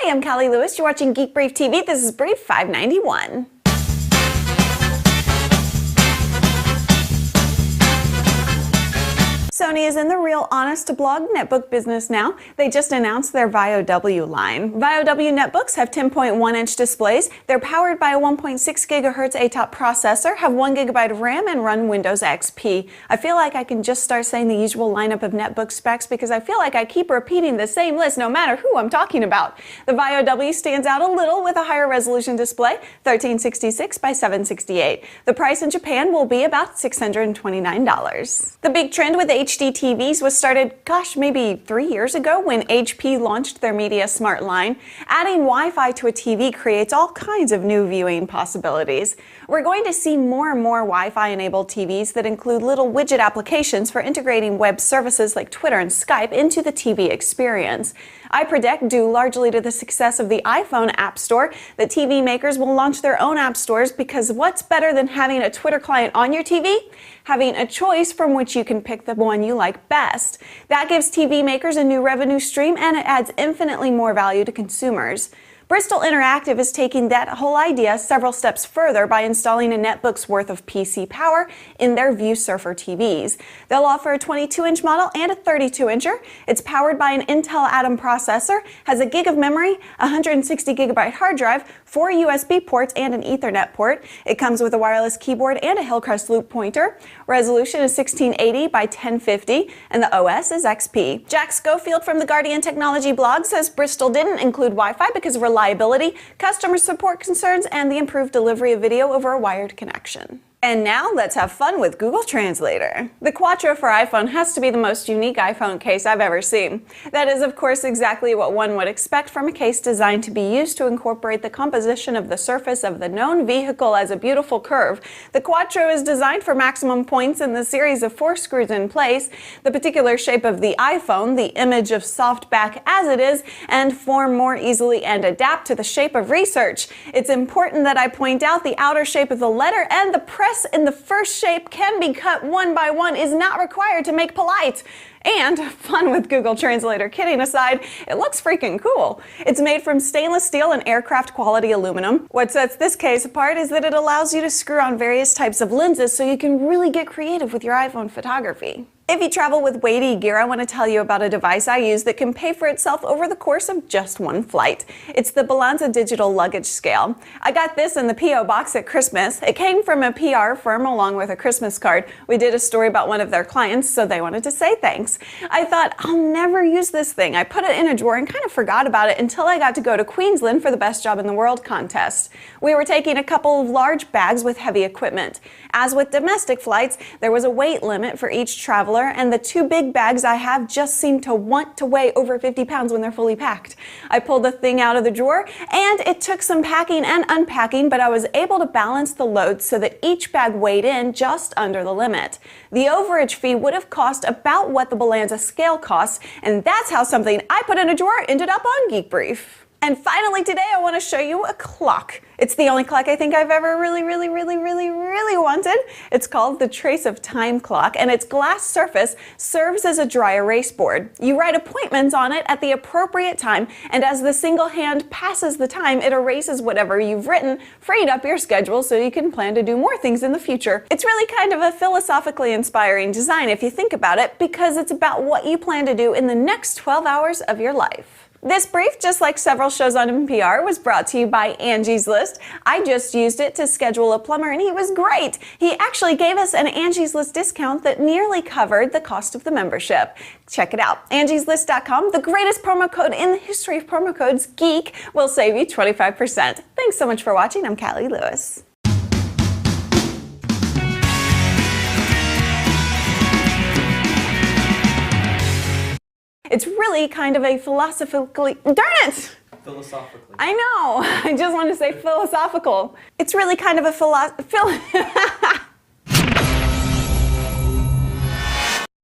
Hey, I'm Callie Lewis. You're watching Geek Brief TV. This is Brief 591. Sony is in the real honest-to-blog netbook business now. They just announced their VAIO W line. VAIO W Netbooks have 10.1-inch displays. They're powered by a 1.6 GHz ATOP processor, have 1 GB of RAM, and run Windows XP. I feel like I can just start saying the usual lineup of netbook specs because I feel like I keep repeating the same list no matter who I'm talking about. The VAIO W stands out a little with a higher resolution display, 1366 by 768. The price in Japan will be about $629. The big trend with HD TVs was started, maybe 3 years ago when HP launched their Media Smart line. Adding Wi-Fi to a TV creates all kinds of new viewing possibilities. We're going to see more and more Wi-Fi enabled TVs that include little widget applications for integrating web services like Twitter and Skype into the TV experience. I predict, due largely to the success of the iPhone App Store, that TV makers will launch their own app stores because what's better than having a Twitter client on your TV? Having a choice from which you can pick the one you like best. That gives TV makers a new revenue stream and it adds infinitely more value to consumers. Bristol Interactive is taking that whole idea several steps further by installing a netbook's worth of PC power in their ViewSurfer TVs. They'll offer a 22-inch model and a 32-incher. It's powered by an Intel Atom processor, has a gig of memory, a 160 GB hard drive, 4 USB ports, and an Ethernet port. It comes with a wireless keyboard and a Hillcrest loop pointer. Resolution is 1680 by 1050, and the OS is XP. Jack Schofield from the Guardian Technology blog says Bristol didn't include Wi-Fi because of reliability, customer support concerns, and the improved delivery of video over a wired connection. And now let's have fun with Google Translator. The Quattro for iPhone has to be the most unique iPhone case I've ever seen. That is, of course, exactly what one would expect from a case designed to be used to incorporate the composition of the surface of the known vehicle as a beautiful curve. The Quattro is designed for maximum points in the series of 4 screws in place, the particular shape of the iPhone, the image of soft back as it is, and form more easily and adapt to the shape of research. It's important that I point out the outer shape of the letter and the press in the first shape can be cut one by one is not required to make polite. And, fun with Google Translator kidding aside, it looks freaking cool. It's made from stainless steel and aircraft quality aluminum. What sets this case apart is that it allows you to screw on various types of lenses so you can really get creative with your iPhone photography. If you travel with weighty gear, I want to tell you about a device I use that can pay for itself over the course of just one flight. It's the Balanza Digital Luggage Scale. I got this in the P.O. box at Christmas. It came from a PR firm along with a Christmas card. We did a story about one of their clients, so they wanted to say thanks. I thought, I'll never use this thing. I put it in a drawer and kind of forgot about it until I got to go to Queensland for the Best Job in the World contest. We were taking a couple of large bags with heavy equipment. As with domestic flights, there was a weight limit for each traveler, and the 2 big bags I have just seem to want to weigh over 50 pounds when they're fully packed. I pulled the thing out of the drawer, and it took some packing and unpacking, but I was able to balance the load so that each bag weighed in just under the limit. The overage fee would have cost about what the Balanza scale costs, and that's how something I put in a drawer ended up on Geek Brief. And finally today I want to show you a clock. It's the only clock I think I've ever really wanted. It's called the Trace of Time clock, and its glass surface serves as a dry erase board. You write appointments on it at the appropriate time, and as the single hand passes the time, it erases whatever you've written, freeing up your schedule so you can plan to do more things in the future. It's really kind of a philosophically inspiring design if you think about it, because it's about what you plan to do in the next 12 hours of your life. This brief, just like several shows on NPR, was brought to you by Angie's List. I just used it to schedule a plumber and he was great. He actually gave us an Angie's List discount that nearly covered the cost of the membership. Check it out. Angie'sList.com, the greatest promo code in the history of promo codes, GEEK, will save you 25%. Thanks so much for watching. I'm Callie Lewis. It's really kind of a philosophically, darn it! Philosophically. I know, I just want to say philosophical. It's really kind of a